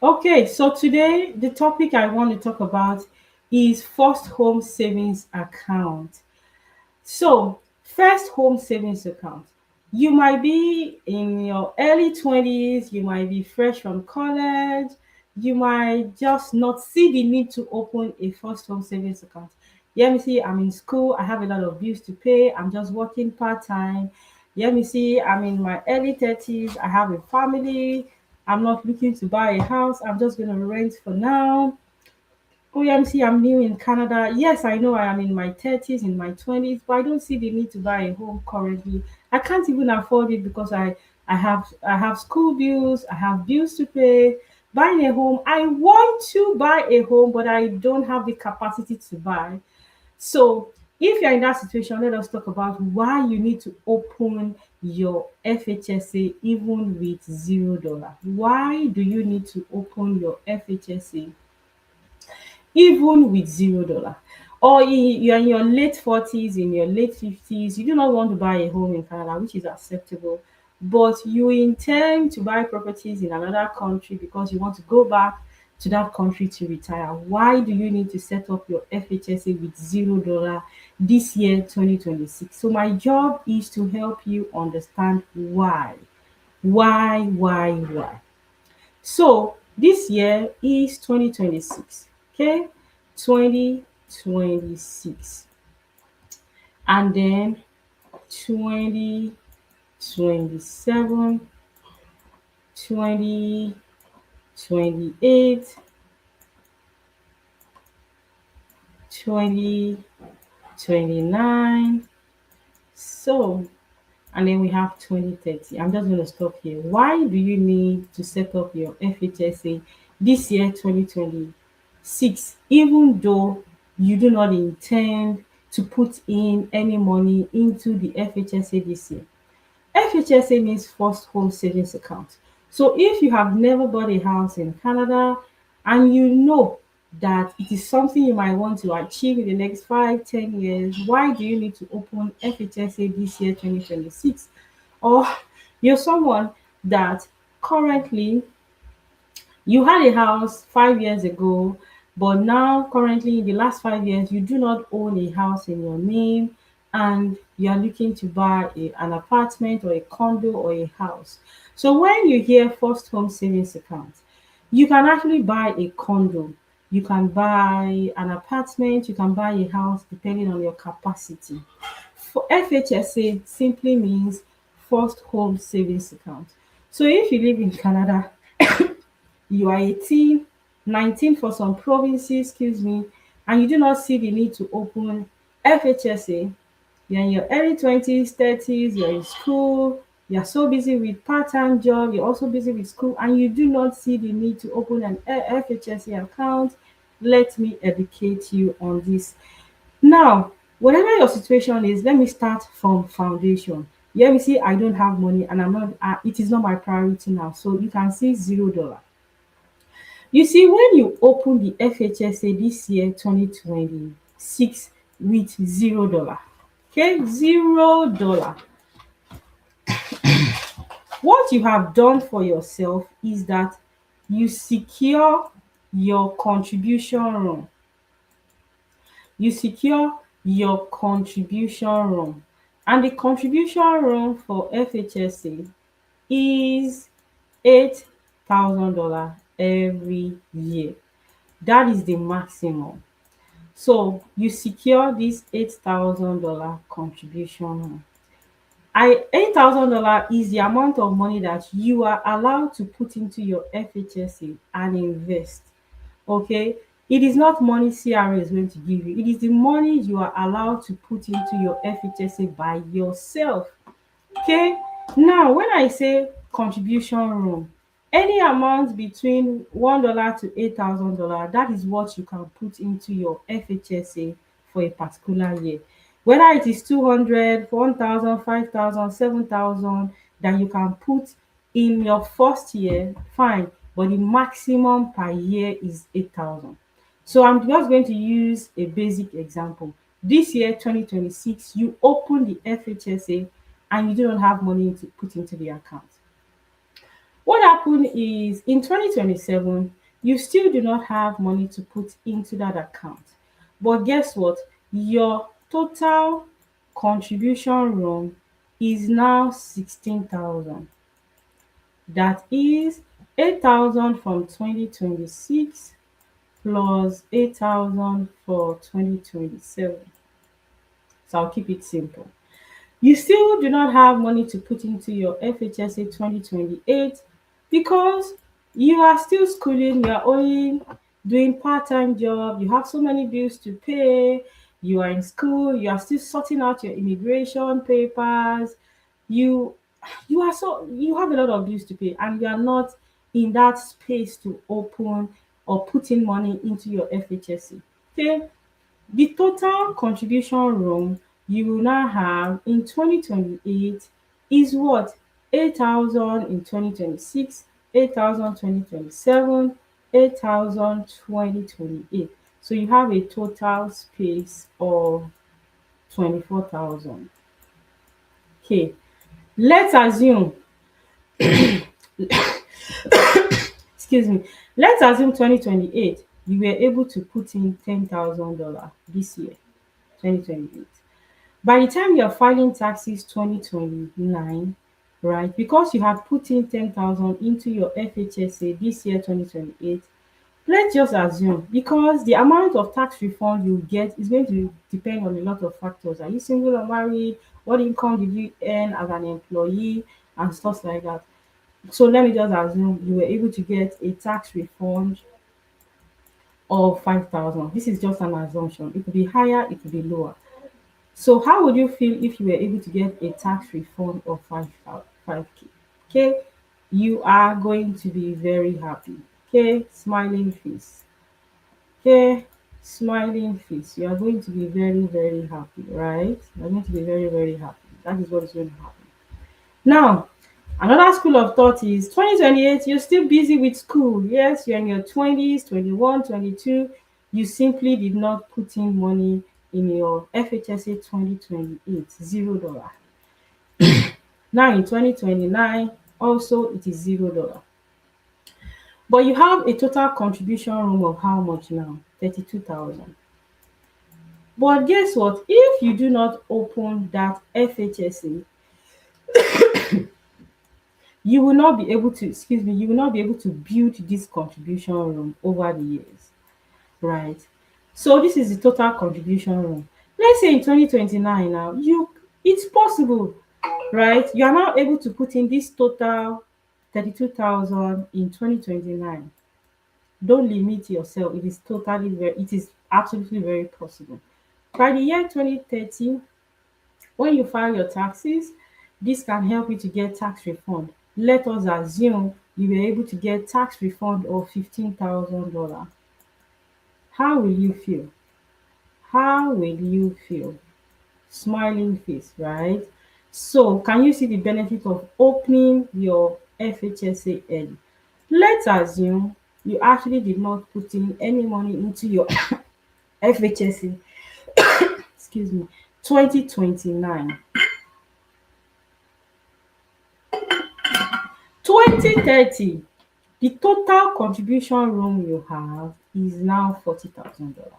Okay, so today the topic I want to talk about is first home savings account. So, first home savings account. You might be in your early 20s, you might be fresh from college, you might just not see the need to open a first home savings account. Let me see, I'm in school, I have a lot of bills to pay, I'm just working part time. Let me see, I'm in my early 30s, I have a family, I'm not looking to buy a house, I'm just going to rent for now. OMC, I'm new in Canada. Yes, I know I am in my 30s, in my 20s, but I don't see the need to buy a home currently. I can't even afford it because I have school bills, I have bills to pay. Buying a home, I want to buy a home, but I don't have the capacity to buy. So, if you're in that situation, let us talk about why you need to open your FHSA even with $0. Why do you need to open your FHSA even with $0? Or you're in your late 40s, in your late 50s, you do not want to buy a home in Canada, which is acceptable, but you intend to buy properties in another country because you want to go back to that country to retire. Why do you need to set up your FHSA with $0 this year, 2026? So, my job is to help you understand why. Why? So this year is 2026, okay? 2026. And then 2027, 2028, 2029. So, and then we have 2030. I'm just going to stop here. Why do you need to set up your FHSA this year, 2026, even though you do not intend to put in any money into the FHSA this year? FHSA means First Home Savings Account. So if you have never bought a house in Canada and you know that it is something you might want to achieve in the next 5, 10 years, why do you need to open FHSA this year, 2026? Or you're someone that currently you had a house 5 years ago, but now currently in the last 5 years, you do not own a house in your name and you are looking to buy an apartment or a condo or a house. So when you hear first home savings account, you can actually buy a condo, you can buy an apartment, you can buy a house depending on your capacity. For FHSA simply means first home savings account. So if you live in Canada, you are 18, 19 for some provinces, excuse me, and you do not see the need to open FHSA, you're in your early 20s, 30s, you're in school, you're so busy with part-time job, you're also busy with school, and you do not see the need to open an FHSA account, let me educate you on this. Now, whatever your situation is, let me start from foundation. Let me see, I don't have money and it is not my priority now. So you can see $0. You see, when you open the FHSA this year, 2026, with $0, okay, $0, what you have done for yourself is that you secure your contribution room. You secure your contribution room. And the contribution room for FHSA is $8,000 every year. That is the maximum. So you secure this $8,000 contribution. $8,000 is the amount of money that you are allowed to put into your FHSA and invest. Okay, it is not money CRA is going to give you. It is the money you are allowed to put into your FHSA by yourself. Okay, now when I say contribution room, any amount between $1 to $8,000, that is what you can put into your FHSA for a particular year. Whether it is 200, 1,000, 5,000, 7,000 that you can put in your first year, fine, but the maximum per year is 8,000. So I'm just going to use a basic example. This year, 2026, you open the FHSA and you do not have money to put into the account. What happened is in 2027, you still do not have money to put into that account. But guess what? Your total contribution room is now 16,000. That is 8,000 from 2026 plus 8,000 for 2027. So I'll keep it simple. You still do not have money to put into your FHSA 2028 because you are still schooling, you are only doing part-time job, you have so many bills to pay, you are in school, you are still sorting out your immigration papers, you you have a lot of bills to pay and you are not in that space to open or put in money into your FHSA. Okay, the total contribution room you will now have in 2028 is what? 8,000 in 2026, 8,000 2027, 8,000 2028. So you have a total space of 24,000. Okay, let's assume, excuse me, let's assume 2028 you were able to put in $10,000 this year, 2028. By the time you're filing taxes 2029, right, because you have put in 10,000 into your FHSA this year 2028, let's just assume, because the amount of tax refund you get is going to depend on a lot of factors. Are you single or married? What income did you earn as an employee and stuff like that? So let me just assume you were able to get a tax refund of 5,000. This is just an assumption. It could be higher, it could be lower. So how would you feel if you were able to get a tax refund of 5K? Okay, you are going to be very happy. Okay, smiling face. Okay, smiling face. You are going to be very, very happy, right? You are going to be very, very happy. That is what is going to happen. Now, another school of thought is 2028, you're still busy with school. Yes, you're in your 20s, 21, 22. You simply did not put in money in your FHSA 2028, $0. Now in 2029, also it is $0. But you have a total contribution room of how much now? 32,000. But guess what? If you do not open that FHSA, you will not be able to, excuse me, you will not be able to build this contribution room over the years, right? So this is the total contribution room. Let's say in 2029 now, it's possible, right? You are now able to put in this total 32,000 in 2029. Don't limit yourself. It is absolutely very possible. By the year 2030, when you file your taxes, this can help you to get tax refund. Let us assume you were able to get tax refund of $15,000. How will you feel? How will you feel? Smiling face, right? So can you see the benefit of opening your FHSA early? Let's assume you actually did not put in any money into your FHSA, excuse me, 2029. 2030, the total contribution room you have is now $40,000.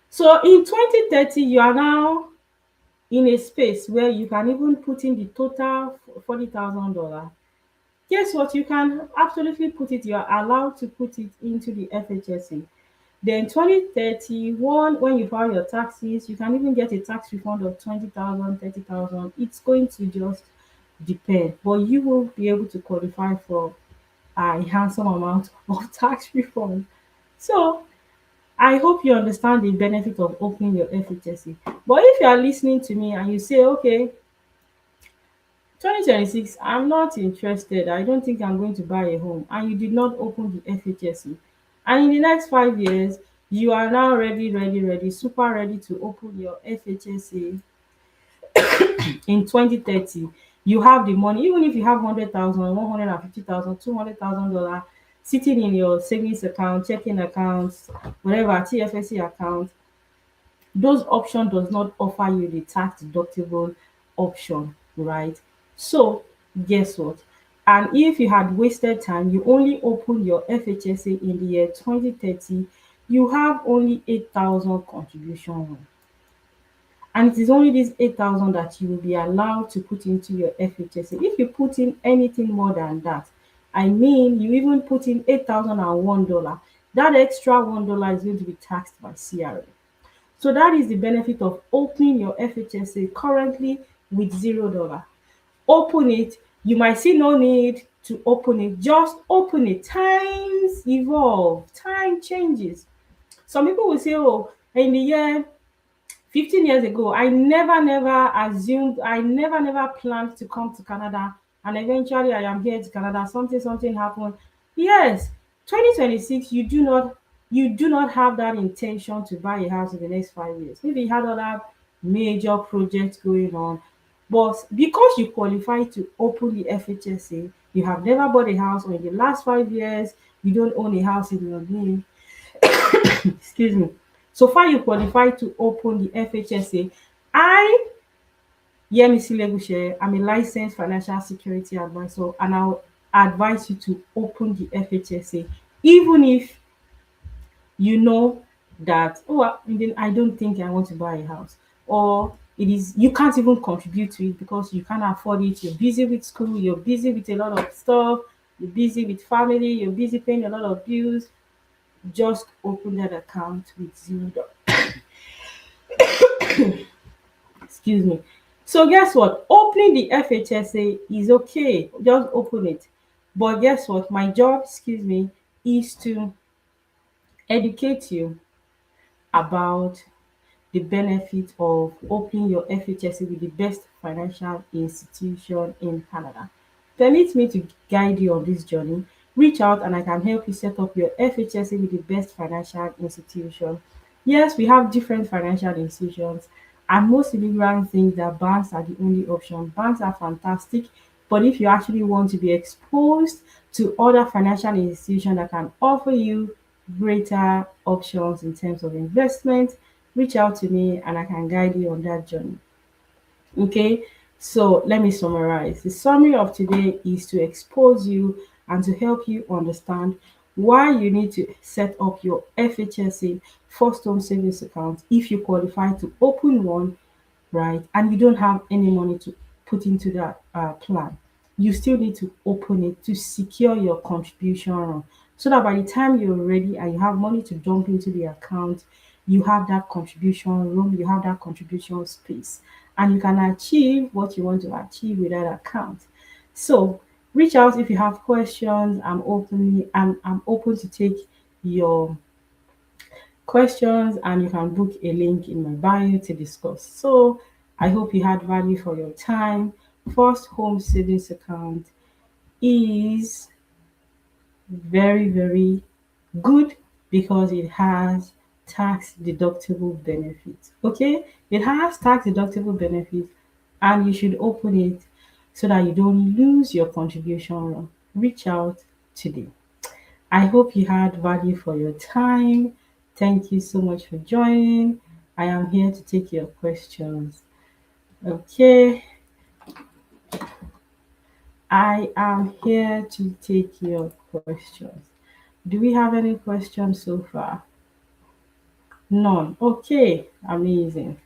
So in 2030, you are now in a space where you can even put in the total $40,000. Guess what? You can absolutely put it, you are allowed to put it into the FHSA. Then 2031, when you file your taxes, you can even get a tax refund of 20,000, 30,000. It's going to just depend, but you will be able to qualify for a handsome amount of tax refund. So I hope you understand the benefit of opening your FHSA. But if you are listening to me and you say, okay, 2026, I'm not interested, I don't think I'm going to buy a home, and you did not open the FHSA, and in the next 5 years, you are now ready, super ready to open your FHSA in 2030, you have the money, even if you have 100,000, 150,000, $200,000 sitting in your savings account, checking accounts, whatever, TFSC account, those option does not offer you the tax deductible option, right? So guess what? And if you had wasted time, you only open your FHSA in the year 2030, you have only 8,000 contribution, and it is only this 8,000 that you will be allowed to put into your FHSA. If you put in anything more than that, I mean, you even put in $8,001, that extra $1 is going to be taxed by CRA. So that is the benefit of opening your FHSA currently with $0. Open it. You might see no need to open it. Just open it. Times evolve, time changes. Some people will say, oh, in the year 15 years ago, I never assumed, I never planned to come to Canada, and eventually I am here to Canada. Something happened. Yes, 2026, you do not have that intention to buy a house in the next 5 years. Maybe you had other major projects going on, but because you qualify to open the FHSA, you have never bought a house, or in the last 5 years, you don't own a house in your name. Excuse me. So far you qualify to open the FHSA. I, Yemisi Legushe, I'm a licensed financial security advisor, and I'll advise you to open the FHSA, even if you know that, oh, I don't think I want to buy a house, or it is you can't even contribute to it because you can't afford it. You're busy with school, you're busy with a lot of stuff, you're busy with family, you're busy paying a lot of bills. Just open that account with $0. Excuse me. So guess what? Opening the FHSA is okay. Just open it. But guess what? My job, excuse me, is to educate you about the benefit of opening your FHSA with the best financial institution in Canada. Permit me to guide you on this journey. Reach out and I can help you set up your FHSA with the best financial institution. Yes, we have different financial institutions, and most immigrants think that banks are the only option. Banks are fantastic, but if you actually want to be exposed to other financial institutions that can offer you greater options in terms of investment, reach out to me and I can guide you on that journey. Okay, so let me summarize. The summary of today is to expose you and to help you understand why you need to set up your FHSA first home savings account if you qualify to open one, right? And you don't have any money to put into that plan. You still need to open it to secure your contribution run, so that by the time you're ready and you have money to dump into the account, you have that contribution room, you have that contribution space, and you can achieve what you want to achieve with that account. So reach out if you have questions. I'm open to take your questions, and you can book a link in my bio to discuss. So I hope you had value for your time. First home savings account is very good because it has tax deductible benefits. Okay, it has tax deductible benefits, and you should open it so that you don't lose your contribution. Reach out today. I hope you had value for your time. Thank you so much for joining. I am here to take your questions. Okay, I am here to take your questions. Do we have any questions so far? None. Okay, amazing.